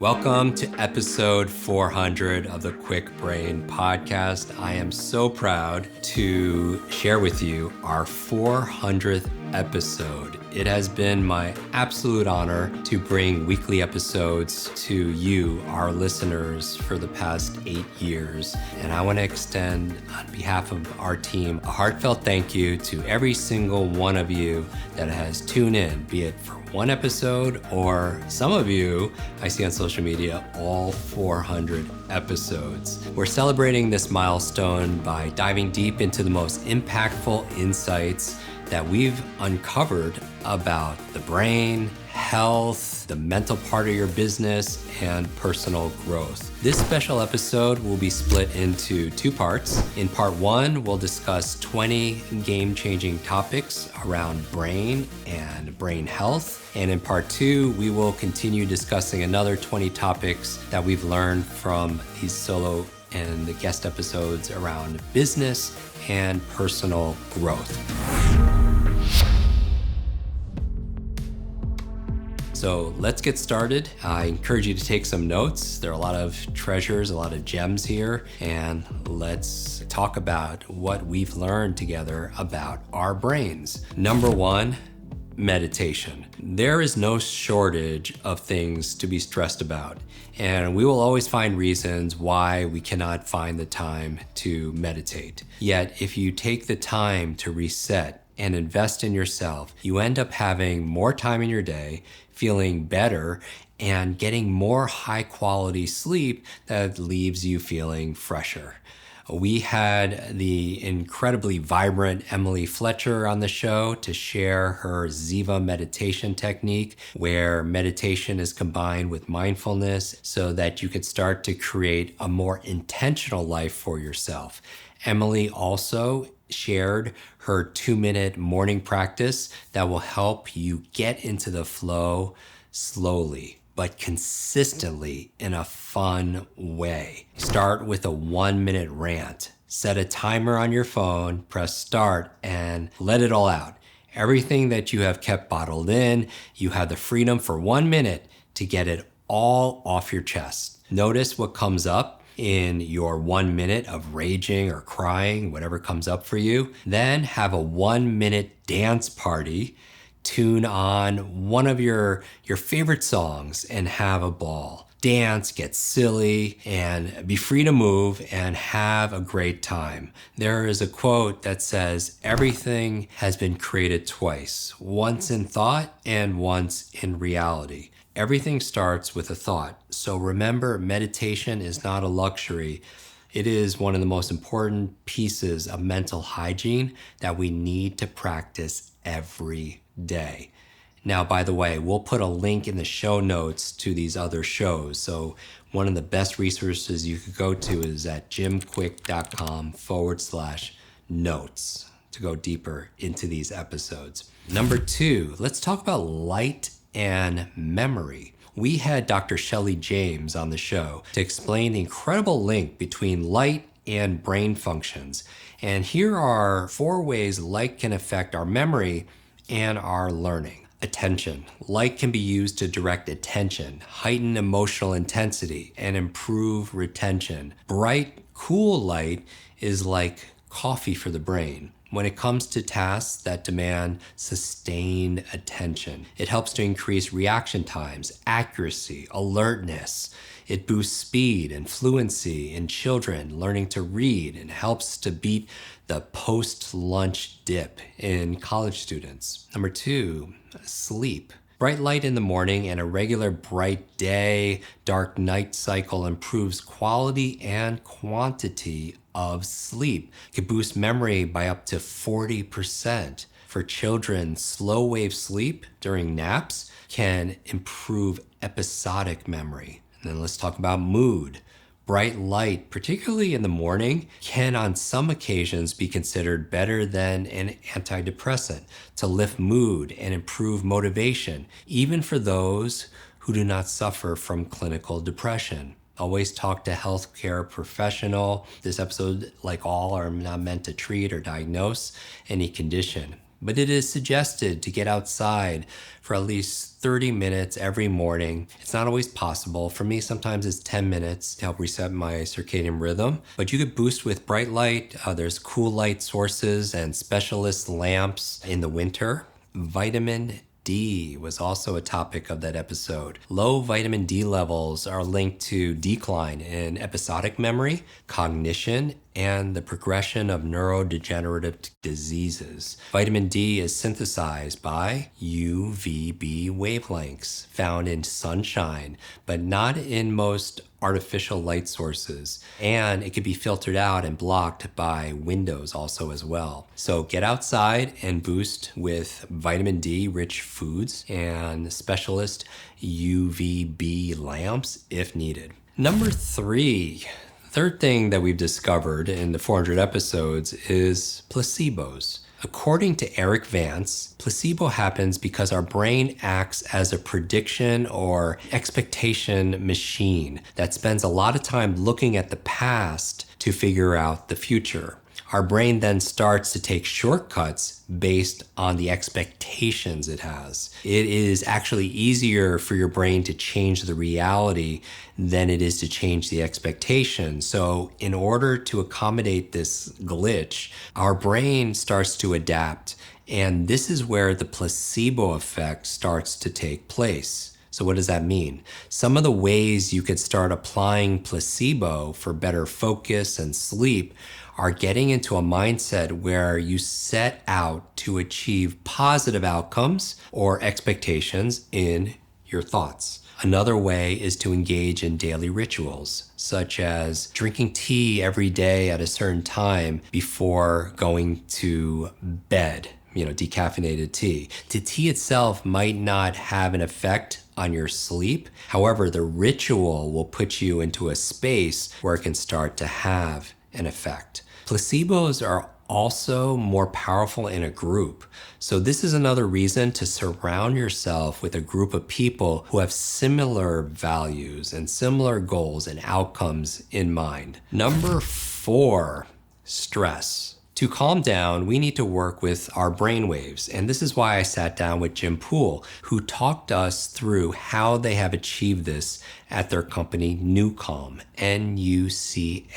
Welcome to episode 400 of the Quick Brain Podcast. I am so proud to share with you our 400th episode. It has been my absolute honor to bring weekly episodes to you, our listeners, for the past 8 years. And I want to extend, on behalf of our team, a heartfelt thank you to every single one of you that has tuned in, be it for one episode or some of you I see on social media, all 400 episodes. We're celebrating this milestone by diving deep into the most impactful insights that we've uncovered about the brain, health, the mental part of your business, and personal growth. This special episode will be split into 2 parts. In part 1, we'll discuss 20 game-changing topics around brain and brain health. And in part 2, we will continue discussing another 20 topics that we've learned from these solo and the guest episodes around business and personal growth. So let's get started. I encourage you to take some notes. There are a lot of treasures, a lot of gems here, and let's talk about what we've learned together about our brains. Number 1, meditation. There is no shortage of things to be stressed about, and we will always find reasons why we cannot find the time to meditate. Yet, if you take the time to reset and invest in yourself, you end up having more time in your day, feeling better, and getting more high quality sleep that leaves you feeling fresher. We had the incredibly vibrant Emily Fletcher on the show to share her Ziva meditation technique, where meditation is combined with mindfulness so that you could start to create a more intentional life for yourself. Emily also shared her 2-minute morning practice that will help you get into the flow slowly, but consistently in a fun way. Start with a 1-minute rant. Set a timer on your phone, press start, and let it all out. Everything that you have kept bottled in, you have the freedom for 1 minute to get it all off your chest. Notice what comes up in your 1 minute of raging or crying, whatever comes up for you. Then have a 1-minute dance party. Tune on one of your favorite songs and have a ball. Dance, get silly, and be free to move and have a great time. There is a quote that says, "Everything has been created twice, once in thought and once in reality." Everything starts with a thought. So remember, meditation is not a luxury. It is one of the most important pieces of mental hygiene that we need to practice every day. Now, by the way, we'll put a link in the show notes to these other shows. So one of the best resources you could go to is at jimkwik.com/notes to go deeper into these episodes. Number 2, let's talk about light and memory. We had Dr. Shelley James on the show to explain the incredible link between light and brain functions. And here are 4 ways light can affect our memory and our learning. Attention. Light can be used to direct attention, heighten emotional intensity, and improve retention. Bright, cool light is like coffee for the brain. When it comes to tasks that demand sustained attention, it helps to increase reaction times, accuracy, alertness. It boosts speed and fluency in children learning to read and helps to beat the post-lunch dip in college students. Number 2, sleep. Bright light in the morning and a regular bright day, dark night cycle improves quality and quantity of sleep. It can boost memory by up to 40%. For children, slow wave sleep during naps can improve episodic memory. And then let's talk about mood. Bright light, particularly in the morning, can on some occasions be considered better than an antidepressant to lift mood and improve motivation, even for those who do not suffer from clinical depression. Always talk to a healthcare professional. This episode, like all, are not meant to treat or diagnose any condition. but it is suggested to get outside for at least 30 minutes every morning. It's not always possible. For me, sometimes it's 10 minutes to help reset my circadian rhythm, but you could boost with bright light. There's cool light sources and specialist lamps in the winter. Vitamin D was also a topic of that episode. Low vitamin D levels are linked to decline in episodic memory, cognition, and the progression of neurodegenerative diseases. Vitamin D is synthesized by UVB wavelengths found in sunshine, but not in most artificial light sources. And it can be filtered out and blocked by windows also as well. So get outside and boost with vitamin D rich foods and specialist UVB lamps if needed. Number 3. Third thing that we've discovered in the 400 episodes is placebos. According to Eric Vance, placebo happens because our brain acts as a prediction or expectation machine that spends a lot of time looking at the past to figure out the future. Our brain then starts to take shortcuts based on the expectations it has. It is actually easier for your brain to change the reality than it is to change the expectation. So in order to accommodate this glitch, our brain starts to adapt. And this is where the placebo effect starts to take place. So what does that mean? Some of the ways you could start applying placebo for better focus and sleep are getting into a mindset where you set out to achieve positive outcomes or expectations in your thoughts. Another way is to engage in daily rituals, such as drinking tea every day at a certain time before going to bed. Decaffeinated tea. The tea itself might not have an effect on your sleep. However, the ritual will put you into a space where it can start to have an effect. Placebos are also more powerful in a group. So this is another reason to surround yourself with a group of people who have similar values and similar goals and outcomes in mind. Number 4, stress. To calm down, we need to work with our brainwaves. And this is why I sat down with Jim Poole, who talked us through how they have achieved this at their company, Nucalm, Nucalm.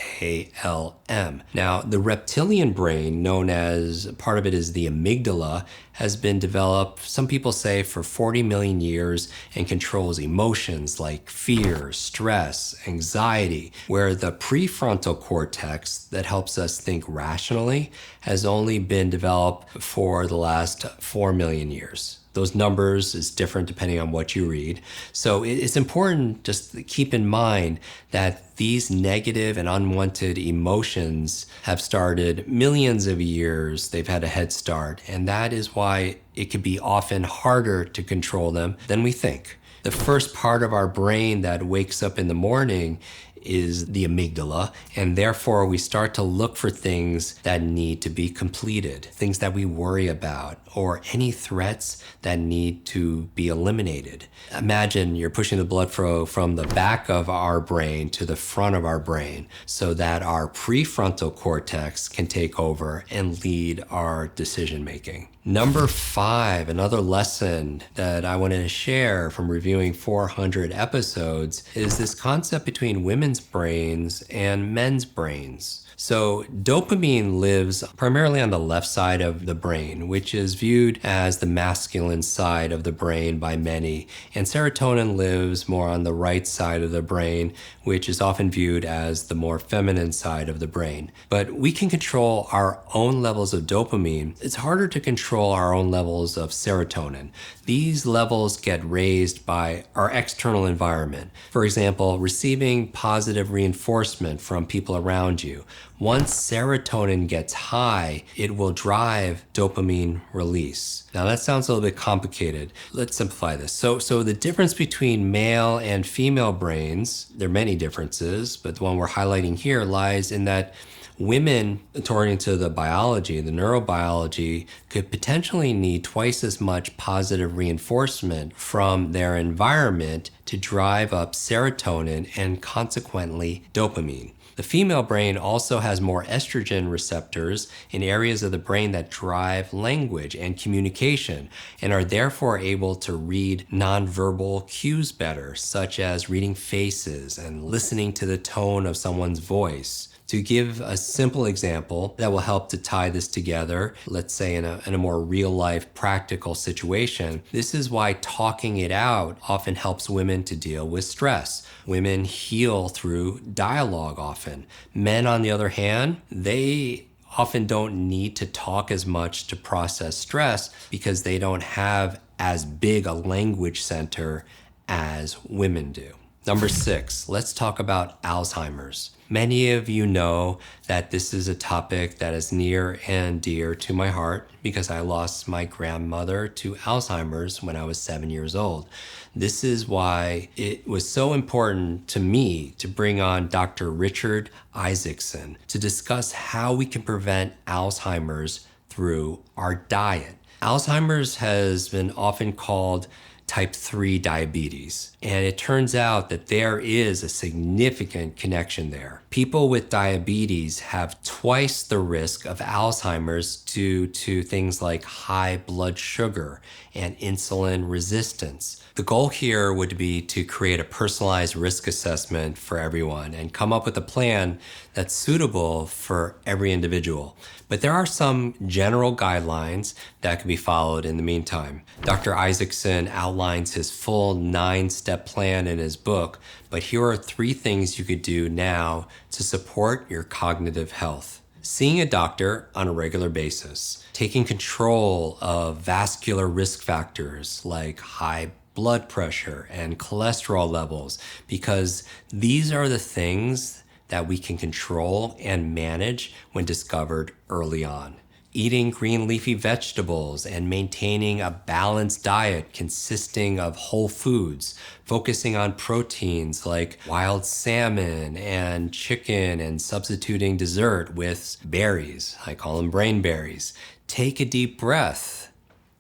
Now, the reptilian brain, known as, part of it is the amygdala, has been developed, some people say, for 40 million years and controls emotions like fear, stress, anxiety, where the prefrontal cortex that helps us think rationally has only been developed for the last 4 million years. Those numbers is different depending on what you read. So it's important just to keep in mind that these negative and unwanted emotions have started millions of years. They've had a head start, and that is why it can be often harder to control them than we think. The first part of our brain that wakes up in the morning is the amygdala, and therefore we start to look for things that need to be completed, things that we worry about, or any threats that need to be eliminated. Imagine you're pushing the blood flow from the back of our brain to the front of our brain so that our prefrontal cortex can take over and lead our decision making. Number 5, another lesson that I wanted to share from reviewing 400 episodes is this concept between women's brains and men's brains. So dopamine lives primarily on the left side of the brain, which is viewed as the masculine side of the brain by many. And serotonin lives more on the right side of the brain, which is often viewed as the more feminine side of the brain. But we can control our own levels of dopamine. It's harder to control our own levels of serotonin. These levels get raised by our external environment. For example, receiving positive reinforcement from people around you. Once serotonin gets high, it will drive dopamine release. Now that sounds a little bit complicated. Let's simplify this. So the difference between male and female brains, there are many differences, but the one we're highlighting here lies in that women, according to the biology, the neurobiology, could potentially need twice as much positive reinforcement from their environment to drive up serotonin and consequently dopamine. The female brain also has more estrogen receptors in areas of the brain that drive language and communication and are therefore able to read nonverbal cues better, such as reading faces and listening to the tone of someone's voice. To give a simple example that will help to tie this together, let's say in a more real life practical situation, this is why talking it out often helps women to deal with stress. Women heal through dialogue often. Men, on the other hand, they often don't need to talk as much to process stress because they don't have as big a language center as women do. Number 6, let's talk about Alzheimer's. Many of you know that this is a topic that is near and dear to my heart because I lost my grandmother to Alzheimer's when I was 7 years old. This is why it was so important to me to bring on Dr. Richard Isaacson to discuss how we can prevent Alzheimer's through our diet. Alzheimer's has been often called type 3 diabetes. And it turns out that there is a significant connection there. People with diabetes have twice the risk of Alzheimer's due to things like high blood sugar and insulin resistance. The goal here would be to create a personalized risk assessment for everyone and come up with a plan that's suitable for every individual. But there are some general guidelines that can be followed in the meantime. Dr. Isaacson outlines his full 9-step plan in his book, but here are 3 things you could do now to support your cognitive health. Seeing a doctor on a regular basis, taking control of vascular risk factors like high blood pressure and cholesterol levels, because these are the things that we can control and manage when discovered early on. Eating green leafy vegetables and maintaining a balanced diet consisting of whole foods, focusing on proteins like wild salmon and chicken and substituting dessert with berries. I call them brain berries. Take a deep breath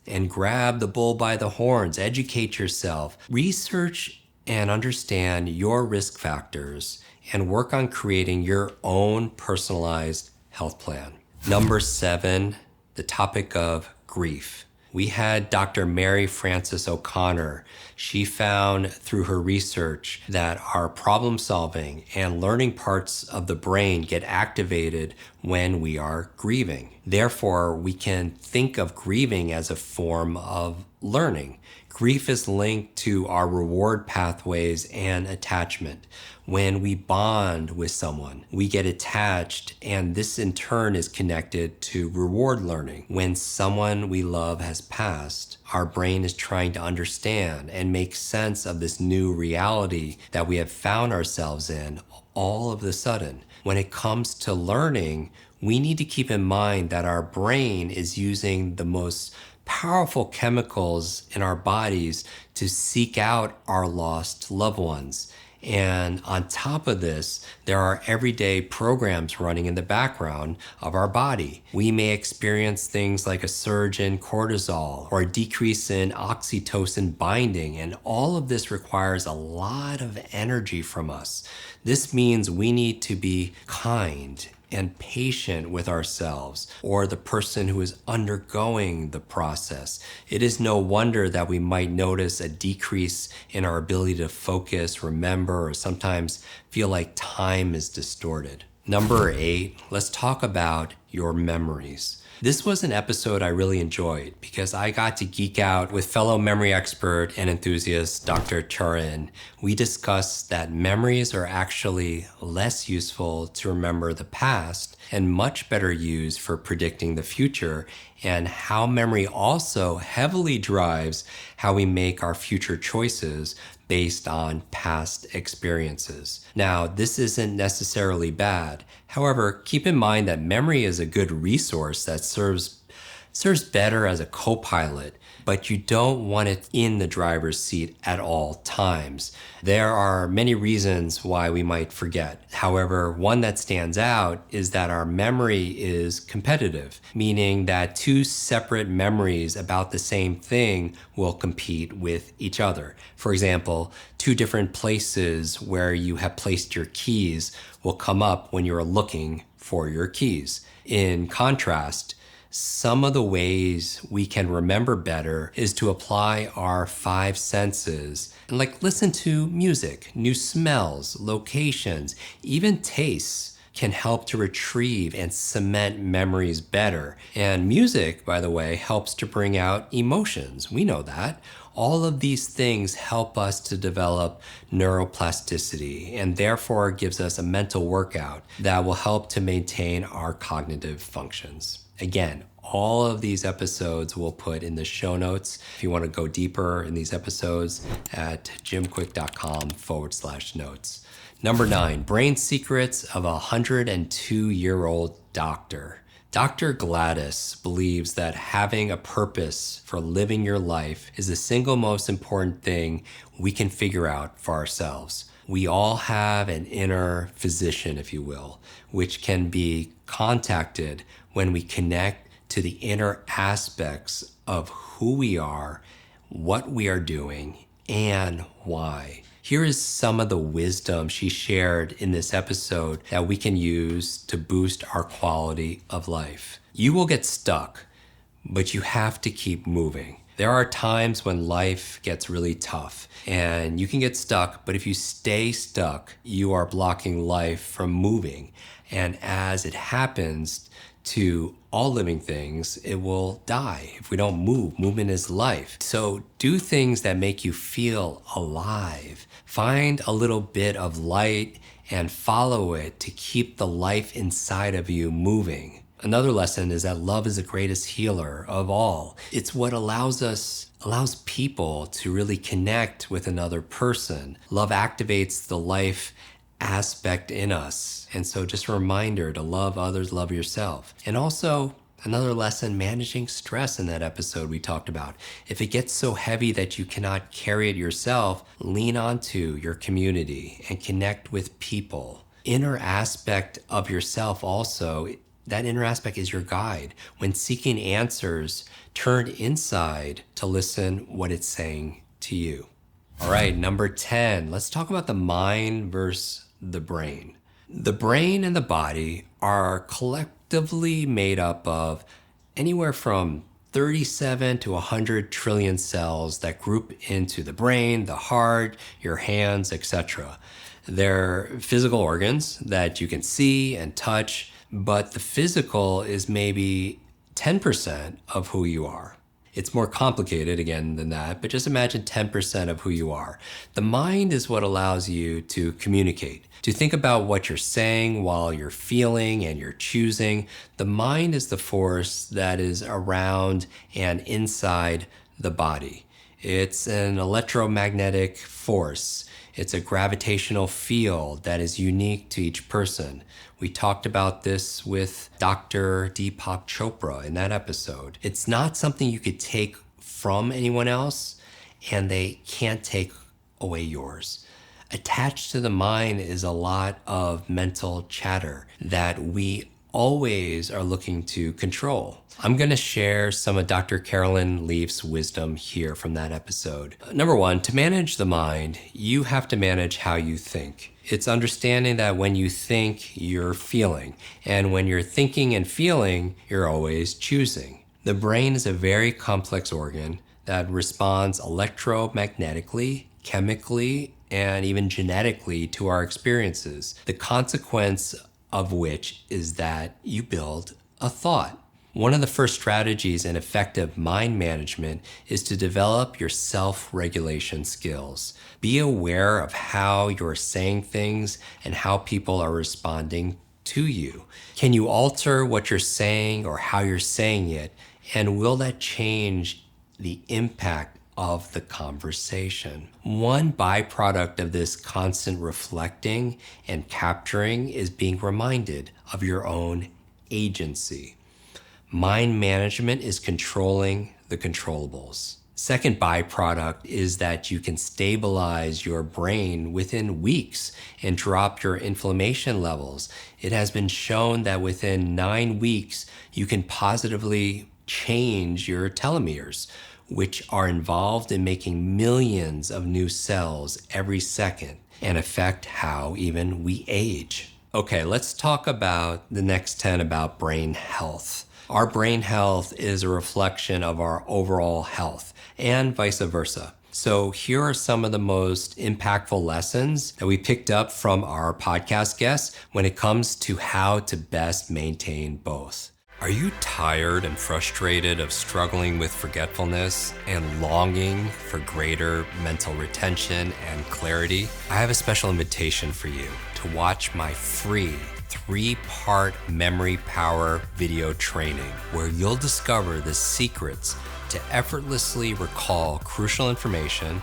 and grab the bull by the horns. Educate yourself. Research and understand your risk factors and work on creating your own personalized health plan. Number 7, the topic of grief. We had Dr. Mary Frances O'Connor. She found through her research that our problem solving and learning parts of the brain get activated when we are grieving. Therefore, we can think of grieving as a form of learning. Grief is linked to our reward pathways and attachment. When we bond with someone, we get attached, and this in turn is connected to reward learning. When someone we love has passed, our brain is trying to understand and make sense of this new reality that we have found ourselves in all of a sudden. When it comes to learning, we need to keep in mind that our brain is using the most powerful chemicals in our bodies to seek out our lost loved ones. And on top of this, there are everyday programs running in the background of our body. We may experience things like a surge in cortisol or a decrease in oxytocin binding, and all of this requires a lot of energy from us. This means we need to be kind and patient with ourselves or the person who is undergoing the process. It is no wonder that we might notice a decrease in our ability to focus, remember, or sometimes feel like time is distorted. Number 8, let's talk about your memories. This was an episode I really enjoyed because I got to geek out with fellow memory expert and enthusiast Dr. Charin. We discussed that memories are actually less useful to remember the past and much better used for predicting the future, and how memory also heavily drives how we make our future choices based on past experiences. Now, this isn't necessarily bad. However, keep in mind that memory is a good resource that serves serves better as a co-pilot, but you don't want it in the driver's seat at all times. There are many reasons why we might forget. However, one that stands out is that our memory is competitive, meaning that two separate memories about the same thing will compete with each other. For example, two different places where you have placed your keys will come up when you're looking for your keys. In contrast, some of the ways we can remember better is to apply our five senses and listen to music, new smells, locations, even tastes can help to retrieve and cement memories better. And music, by the way, helps to bring out emotions. We know that. All of these things help us to develop neuroplasticity and therefore gives us a mental workout that will help to maintain our cognitive functions. Again, all of these episodes we'll put in the show notes if you want to go deeper in these episodes at jimkwik.com/notes. Number 9, brain secrets of a 102-year-old doctor. Dr. Gladys believes that having a purpose for living your life is the single most important thing we can figure out for ourselves. We all have an inner physician, if you will, which can be contacted when we connect to the inner aspects of who we are, what we are doing, and why. Here is some of the wisdom she shared in this episode that we can use to boost our quality of life. You will get stuck, but you have to keep moving. There are times when life gets really tough and you can get stuck, but if you stay stuck, you are blocking life from moving. And as it happens to all living things, it will die if we don't move. Movement is life. So do things that make you feel alive. Find a little bit of light and follow it to keep the life inside of you moving. Another lesson is that love is the greatest healer of all. It's what allows people to really connect with another person. Love activates the life aspect in us. And so just a reminder to love others, love yourself. And also another lesson, managing stress in that episode we talked about. If it gets so heavy that you cannot carry it yourself, lean onto your community and connect with people. Inner aspect of yourself also, that inner aspect is your guide. When seeking answers, turn inside to listen what it's saying to you. All right, number 10, let's talk about the mind versus the brain. The brain and the body are collectively made up of anywhere from 37 to 100 trillion cells that group into the brain, the heart, your hands, etc. They're physical organs that you can see and touch, but the physical is maybe 10% of who you are. It's more complicated again than that, but just imagine 10% of who you are. The mind is what allows you to communicate, to think about what you're saying while you're feeling and you're choosing. The mind is the force that is around and inside the body. It's an electromagnetic force. It's a gravitational field that is unique to each person. We talked about this with Dr. Deepak Chopra in that episode. It's not something you could take from anyone else, and they can't take away yours. Attached to the mind is a lot of mental chatter that we always are looking to control. I'm going to share some of Dr. Caroline Leaf's wisdom here from that episode. Number 1, to manage the mind, you have to manage how you think. It's understanding that when you think, you're feeling. And when you're thinking and feeling, you're always choosing. The brain is a very complex organ that responds electromagnetically, chemically, and even genetically to our experiences. The consequence of which is that you build a thought. One of the first strategies in effective mind management is to develop your self-regulation skills. Be aware of how you're saying things and how people are responding to you. Can you alter what you're saying or how you're saying it? And will that change the impact of the conversation? One byproduct of this constant reflecting and capturing is being reminded of your own agency. Mind management is controlling the controllables. Second byproduct is that you can stabilize your brain within weeks and drop your inflammation levels. It has been shown that within 9 weeks, you can positively change your telomeres, which are involved in making millions of new cells every second and affect how even we age. Okay, let's talk about the next 10 about brain health. Our brain health is a reflection of our overall health and vice versa. So here are some of the most impactful lessons that we picked up from our podcast guests when it comes to how to best maintain both. Are you tired and frustrated of struggling with forgetfulness and longing for greater mental retention and clarity? I have a special invitation for you to watch my free 3-part memory power video training where you'll discover the secrets to effortlessly recall crucial information,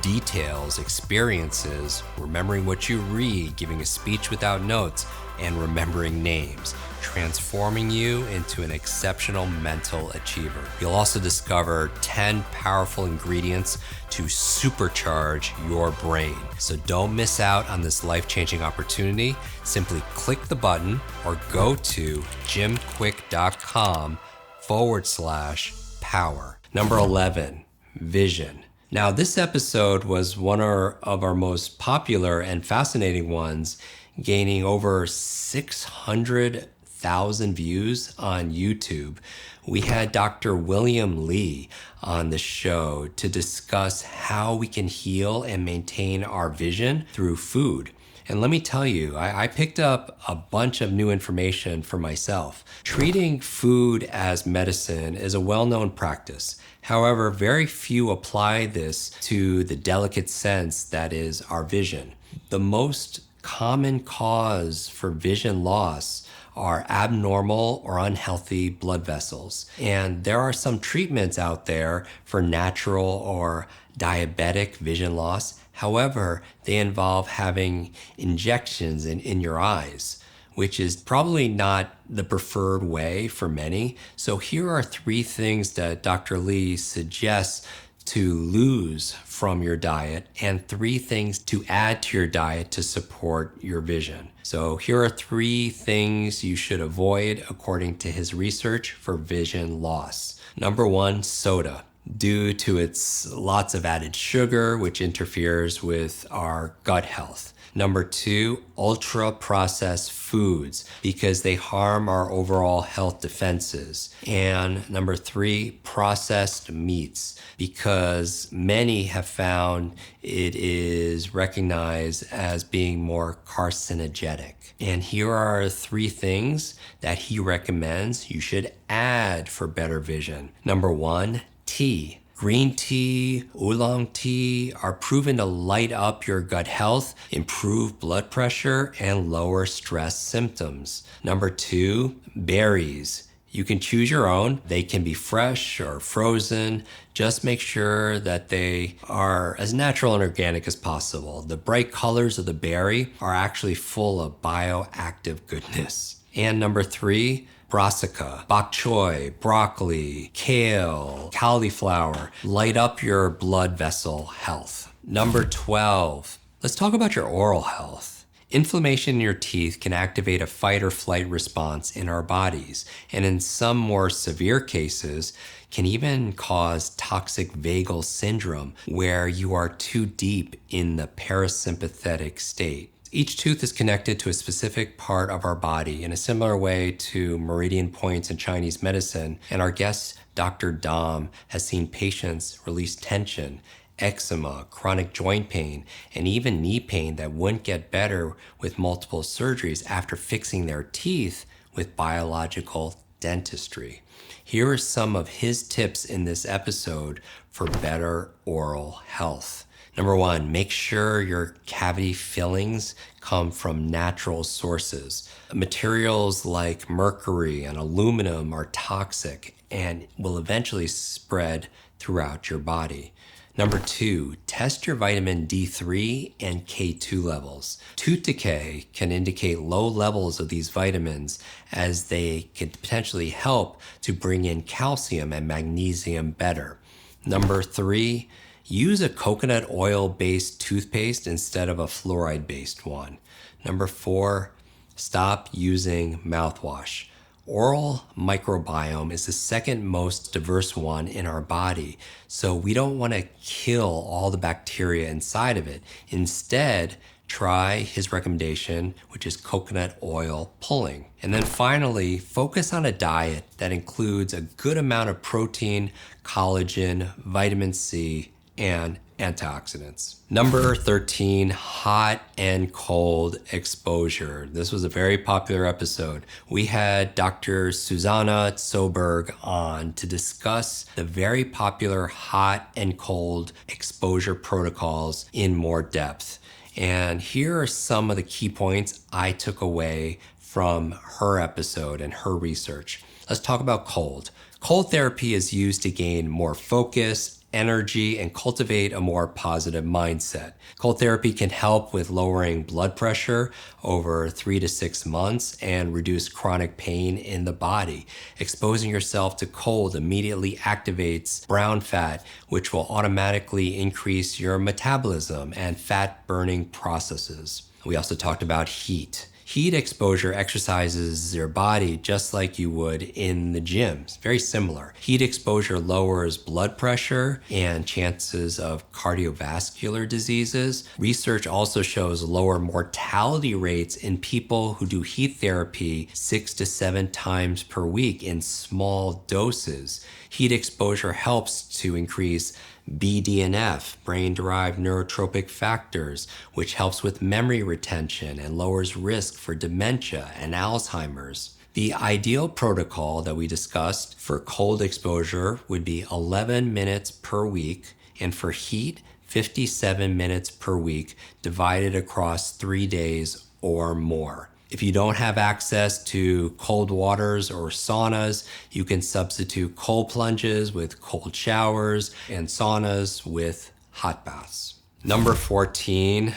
details, experiences, remembering what you read, giving a speech without notes, and remembering names, transforming you into an exceptional mental achiever. You'll also discover 10 powerful ingredients to supercharge your brain. So don't miss out on this life-changing opportunity. Simply click the button or go to jimkwik.com/power. Number 11, vision. Now, this episode was one of our most popular and fascinating ones, gaining over 600,000 views on YouTube. We had Dr. William Li on the show to discuss how we can heal and maintain our vision through food. And let me tell you, I picked up a bunch of new information for myself. Treating food as medicine is a well-known practice. However, very few apply this to the delicate sense that is our vision. The most common cause for vision loss are abnormal or unhealthy blood vessels. And there are some treatments out there for natural or diabetic vision loss. However, they involve having injections in your eyes, which is probably not the preferred way for many. So here are 3 things that Dr. Li suggests to lose from your diet and 3 things to add to your diet to support your vision. So here are 3 things you should avoid according to his research for vision loss. Number 1, soda. Due to its lots of added sugar, which interferes with our gut health. Number 2, ultra-processed foods, because they harm our overall health defenses. And number 3, processed meats, because many have found it is recognized as being more carcinogenic. And here are 3 things that he recommends you should add for better vision. Number 1, tea. Green tea, oolong tea are proven to light up your gut health, improve blood pressure, and lower stress symptoms. Number 2, berries. You can choose your own. They can be fresh or frozen. Just make sure that they are as natural and organic as possible. The bright colors of the berry are actually full of bioactive goodness. And number 3, brassica, bok choy, broccoli, kale, cauliflower light up your blood vessel health. Number 12, let's talk about your oral health. Inflammation in your teeth can activate a fight or flight response in our bodies, and in some more severe cases, can even cause toxic vagal syndrome, where you are too deep in the parasympathetic state. Each tooth is connected to a specific part of our body in a similar way to meridian points in Chinese medicine, and our guest, Dr. Dom, has seen patients release tension, eczema, chronic joint pain, and even knee pain that wouldn't get better with multiple surgeries after fixing their teeth with biological dentistry. Here are some of his tips in this episode for better oral health. Number 1, make sure your cavity fillings come from natural sources. Materials like mercury and aluminum are toxic and will eventually spread throughout your body. Number 2, test your vitamin D3 and K2 levels. Tooth decay can indicate low levels of these vitamins, as they can potentially help to bring in calcium and magnesium better. Number 3, use a coconut oil-based toothpaste instead of a fluoride-based one. Number 4, stop using mouthwash. Oral microbiome is the second most diverse one in our body, so we don't want to kill all the bacteria inside of it. Instead, try his recommendation, which is coconut oil pulling. And then finally, focus on a diet that includes a good amount of protein, collagen, vitamin C, and antioxidants. Number 13, hot and cold exposure. This was a very popular episode. We had Dr. Susanna Soberg on to discuss the very popular hot and cold exposure protocols in more depth. And here are some of the key points I took away from her episode and her research. Let's talk about cold. Cold therapy is used to gain more focus, energy, and cultivate a more positive mindset. Cold therapy can help with lowering blood pressure over 3 to 6 months and reduce chronic pain in the body. Exposing yourself to cold immediately activates brown fat, which will automatically increase your metabolism and fat burning processes. We also talked about heat. Heat exposure exercises your body just like you would in the gym. It's very similar. Heat exposure lowers blood pressure and chances of cardiovascular diseases. Research also shows lower mortality rates in people who do heat therapy 6 to 7 times per week in small doses. Heat exposure helps to increase BDNF, brain-derived neurotropic factors, which helps with memory retention and lowers risk for dementia and Alzheimer's. The ideal protocol that we discussed for cold exposure would be 11 minutes per week, and for heat, 57 minutes per week, divided across 3 days or more. If you don't have access to cold waters or saunas, you can substitute cold plunges with cold showers and saunas with hot baths. Number 14,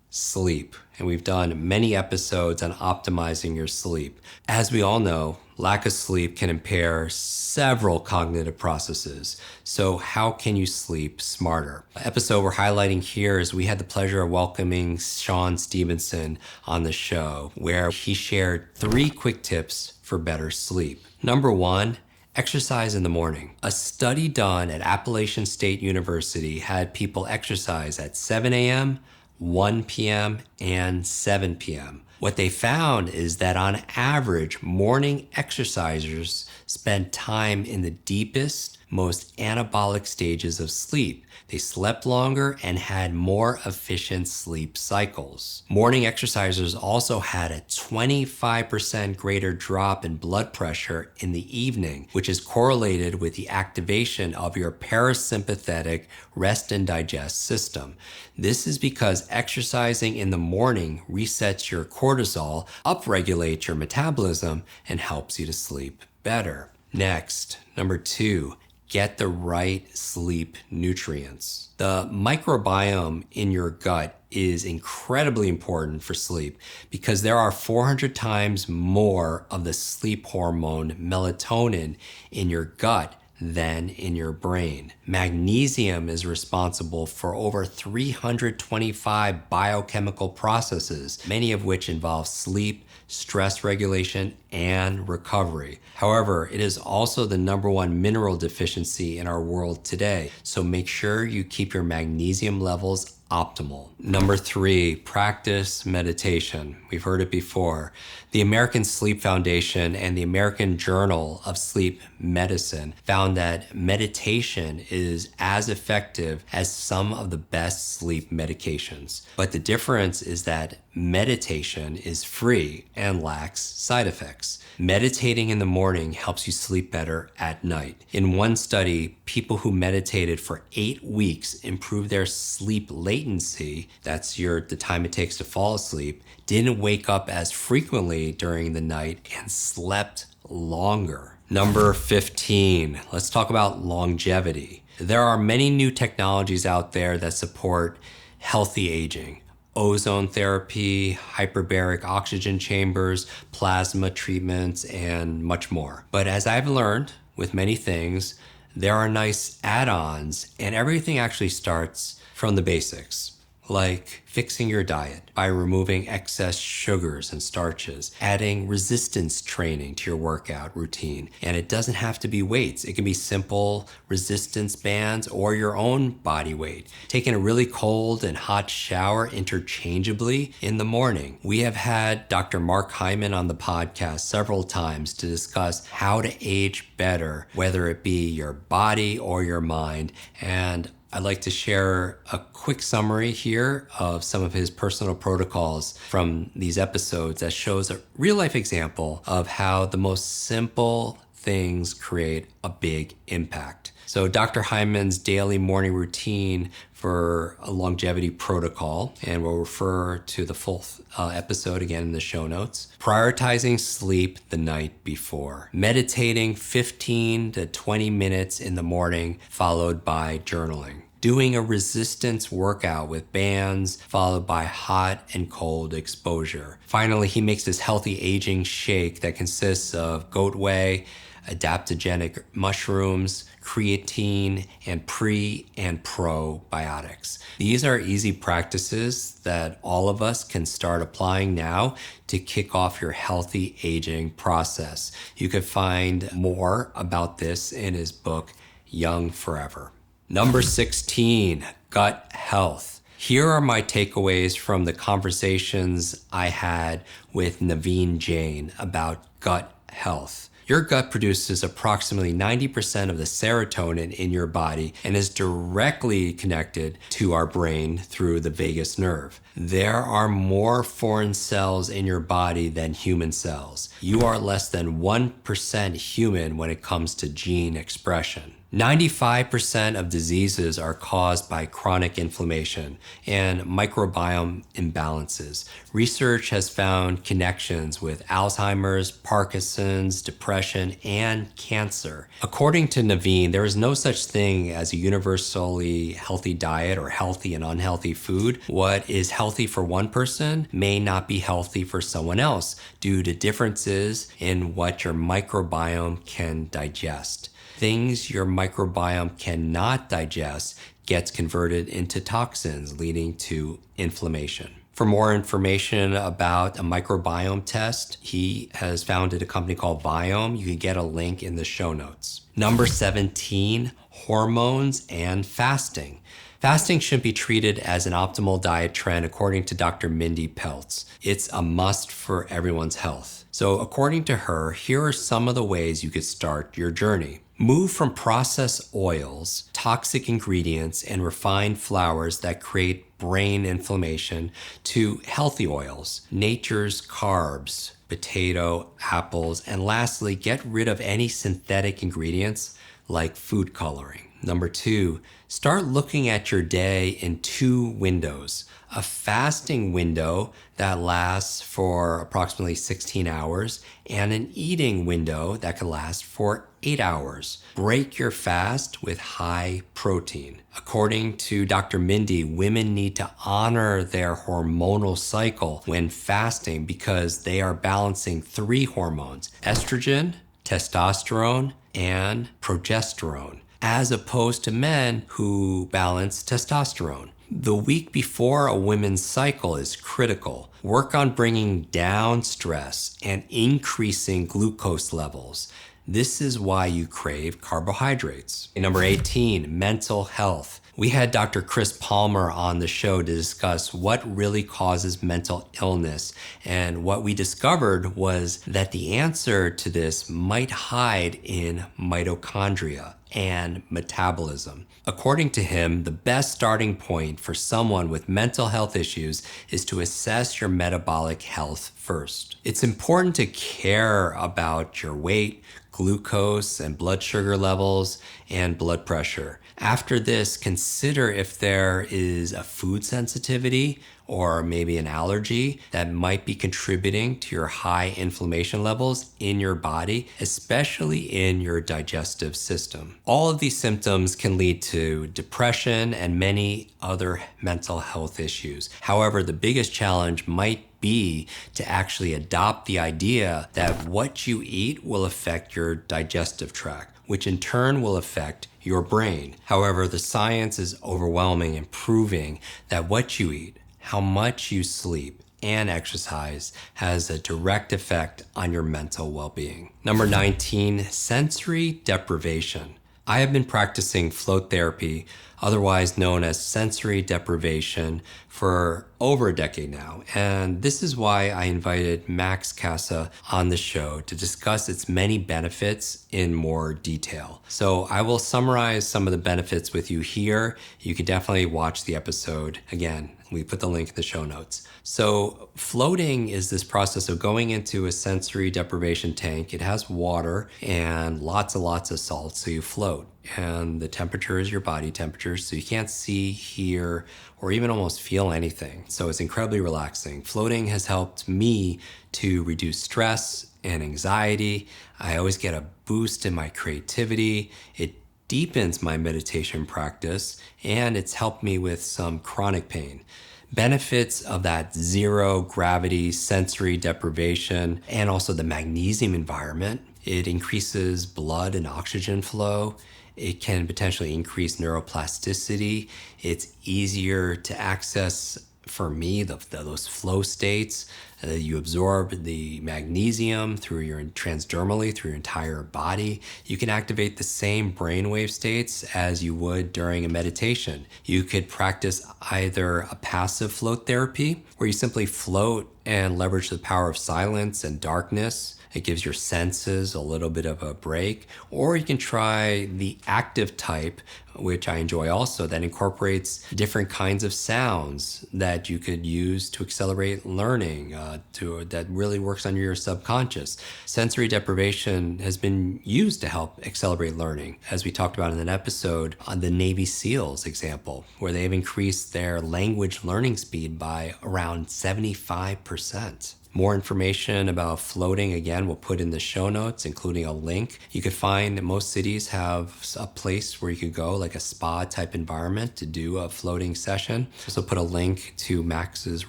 sleep. And we've done many episodes on optimizing your sleep. As we all know, lack of sleep can impair several cognitive processes. So how can you sleep smarter? The episode we're highlighting here is we had the pleasure of welcoming Shawn Stevenson on the show, where he shared 3 quick tips for better sleep. Number 1, exercise in the morning. A study done at Appalachian State University had people exercise at 7 a.m., 1 p.m., and 7 p.m. What they found is that on average, morning exercisers spend time in the deepest, most anabolic stages of sleep. They slept longer and had more efficient sleep cycles. Morning exercisers also had a 25% greater drop in blood pressure in the evening, which is correlated with the activation of your parasympathetic rest and digest system. This is because exercising in the morning resets your cortisol, upregulates your metabolism, and helps you to sleep better. Next, number 2, get the right sleep nutrients. The microbiome in your gut is incredibly important for sleep because there are 400 times more of the sleep hormone melatonin in your gut than in your brain. Magnesium is responsible for over 325 biochemical processes, many of which involve sleep, stress regulation, and recovery. However, it is also the number 1 mineral deficiency in our world today, so make sure you keep your magnesium levels optimal. Number 3, practice meditation. We've heard it before. The American Sleep Foundation and the American Journal of Sleep Medicine found that meditation is as effective as some of the best sleep medications. But the difference is that meditation is free and lacks side effects. Meditating in the morning helps you sleep better at night. In one study, people who meditated for 8 weeks improved their sleep latency, that's the time it takes to fall asleep, didn't wake up as frequently during the night, and slept longer. Number 15, let's talk about longevity. There are many new technologies out there that support healthy aging. Ozone therapy, hyperbaric oxygen chambers, plasma treatments, and much more. But as I've learned with many things, there are nice add-ons, and everything actually starts from the basics, like fixing your diet by removing excess sugars and starches, adding resistance training to your workout routine. And it doesn't have to be weights. It can be simple resistance bands or your own body weight. Taking a really cold and hot shower interchangeably in the morning. We have had Dr. Mark Hyman on the podcast several times to discuss how to age better, whether it be your body or your mind. And I'd like to share a quick summary here of some of his personal protocols from these episodes that shows a real life example of how the most simple things create a big impact. So Dr. Hyman's daily morning routine for a longevity protocol, and we'll refer to the full episode again in the show notes. Prioritizing sleep the night before. Meditating 15 to 20 minutes in the morning, followed by journaling. Doing a resistance workout with bands, followed by hot and cold exposure. Finally, he makes this healthy aging shake that consists of goat whey, adaptogenic mushrooms, creatine, and pre and probiotics. These are easy practices that all of us can start applying now to kick off your healthy aging process. You could find more about this in his book, Young Forever. Number 16, gut health. Here are my takeaways from the conversations I had with Naveen Jain about gut health. Your gut produces approximately 90% of the serotonin in your body and is directly connected to our brain through the vagus nerve. There are more foreign cells in your body than human cells. You are less than 1% human when it comes to gene expression. 95% of diseases are caused by chronic inflammation and microbiome imbalances. Research has found connections with Alzheimer's, Parkinson's, depression, and cancer. According to Naveen, there is no such thing as a universally healthy diet or healthy and unhealthy food. What is healthy for one person may not be healthy for someone else due to differences in what your microbiome can digest. Things your microbiome cannot digest gets converted into toxins, leading to inflammation. For more information about a microbiome test, he has founded a company called Viome. You can get a link in the show notes. Number 17, hormones and fasting. Fasting should be treated as an optimal diet trend according to Dr. Mindy Peltz. It's a must for everyone's health. So according to her, here are some of the ways you could start your journey. Move from processed oils, toxic ingredients, and refined flours that create brain inflammation to healthy oils, nature's carbs, potato, apples, and lastly, get rid of any synthetic ingredients like food coloring. Number 2, start looking at your day in 2 windows. A fasting window that lasts for approximately 16 hours and an eating window that can last for 8 hours. Break your fast with high protein. According to Dr. Mindy, women need to honor their hormonal cycle when fasting because they are balancing 3 hormones: estrogen, testosterone, and progesterone, as opposed to men who balance testosterone. The week before a woman's cycle is critical. Work on bringing down stress and increasing glucose levels. This is why you crave carbohydrates. Number 18, mental health. We had Dr. Chris Palmer on the show to discuss what really causes mental illness. And what we discovered was that the answer to this might hide in mitochondria and metabolism. According to him, the best starting point for someone with mental health issues is to assess your metabolic health first. It's important to care about your weight, glucose and blood sugar levels, and blood pressure. After this, consider if there is a food sensitivity or maybe an allergy that might be contributing to your high inflammation levels in your body, especially in your digestive system. All of these symptoms can lead to depression and many other mental health issues. However, the biggest challenge might be to actually adopt the idea that what you eat will affect your digestive tract, which in turn will affect your brain. However, the science is overwhelming in proving that what you eat, how much you sleep, and exercise has a direct effect on your mental well-being. Number 19, sensory deprivation. I have been practicing float therapy, otherwise known as sensory deprivation, for over a decade now. And this is why I invited Max Kassa on the show to discuss its many benefits in more detail. So I will summarize some of the benefits with you here. You can definitely watch the episode again. We put the link in the show notes. So floating is this process of going into a sensory deprivation tank. It has water and lots of salt, so you float. And the temperature is your body temperature, so you can't see, hear, or even almost feel anything. So it's incredibly relaxing. Floating has helped me to reduce stress and anxiety. I always get a boost in my creativity. It deepens my meditation practice, and it's helped me with some chronic pain. Benefits of that zero gravity sensory deprivation and also the magnesium environment. It increases blood and oxygen flow. It can potentially increase neuroplasticity. It's easier to access, for me, those flow states. You absorb the magnesium through your transdermally through your entire body. You can activate the same brainwave states as you would during a meditation. You could practice either a passive float therapy, where you simply float and leverage the power of silence and darkness. It gives your senses a little bit of a break. Or you can try the active type, which I enjoy also, that incorporates different kinds of sounds that you could use to accelerate learning, that really works on your subconscious. Sensory deprivation has been used to help accelerate learning, as we talked about in an episode on the Navy SEALs example, where they've increased their language learning speed by around 75%. More information about floating, again, we'll put in the show notes, including a link. You could find most cities have a place where you could go, like a spa type environment, to do a floating session. So put a link to Max's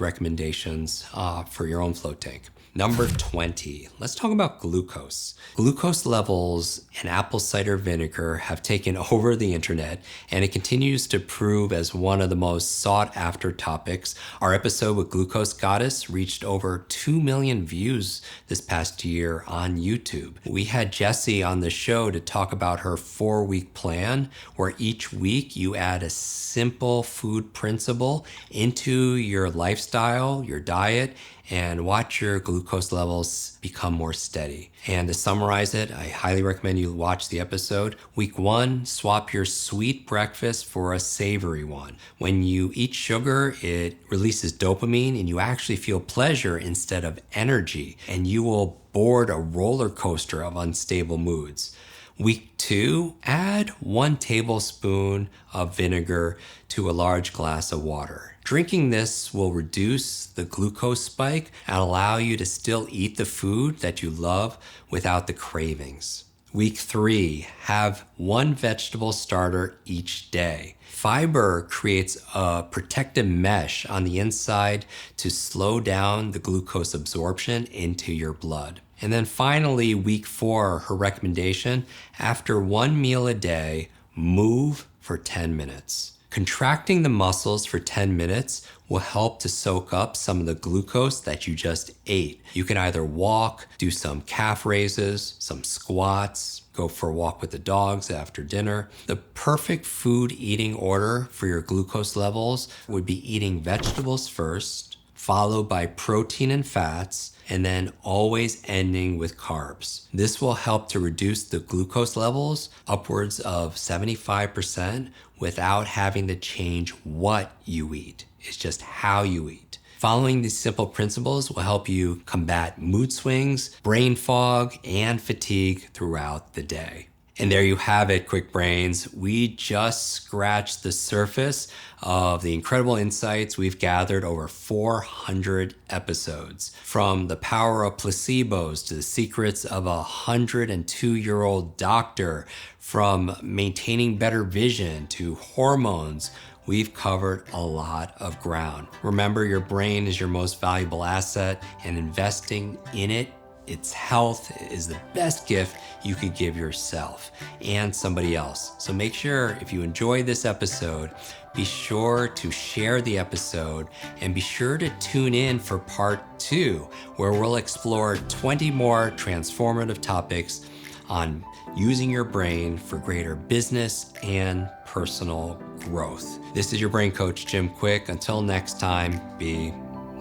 recommendations for your own float tank. Number 20, let's talk about glucose. Glucose levels in apple cider vinegar have taken over the internet, and it continues to prove as one of the most sought after topics. Our episode with Glucose Goddess reached over 2 million views this past year on YouTube. We had Jessie on the show to talk about her 4-week plan, where each week you add a simple food principle into your lifestyle, your diet, and watch your glucose levels become more steady. And to summarize it, I highly recommend you watch the episode. Week 1, swap your sweet breakfast for a savory one. When you eat sugar, it releases dopamine and you actually feel pleasure instead of energy, and you will board a roller coaster of unstable moods. Week 2, add 1 tablespoon of vinegar to a large glass of water. Drinking this will reduce the glucose spike and allow you to still eat the food that you love without the cravings. Week 3, have 1 vegetable starter each day. Fiber creates a protective mesh on the inside to slow down the glucose absorption into your blood. And then finally, week 4, her recommendation, after 1 meal a day, move for 10 minutes. Contracting the muscles for 10 minutes will help to soak up some of the glucose that you just ate. You can either walk, do some calf raises, some squats, go for a walk with the dogs after dinner. The perfect food eating order for your glucose levels would be eating vegetables first, followed by protein and fats, and then always ending with carbs. This will help to reduce the glucose levels upwards of 75% without having to change what you eat. It's just how you eat. Following these simple principles will help you combat mood swings, brain fog, and fatigue throughout the day. And there you have it, Quick Brains. We just scratched the surface of the incredible insights we've gathered over 400 episodes. From the power of placebos to the secrets of a 102-year-old doctor, from maintaining better vision to hormones, we've covered a lot of ground. Remember, your brain is your most valuable asset, and investing in it, its health, is the best gift you could give yourself and somebody else. So make sure, if you enjoy this episode, be sure to share the episode and be sure to tune in for part 2, where we'll explore 20 more transformative topics on using your brain for greater business and personal growth. This is your brain coach, Jim Quick. Until next time, be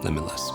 limitless.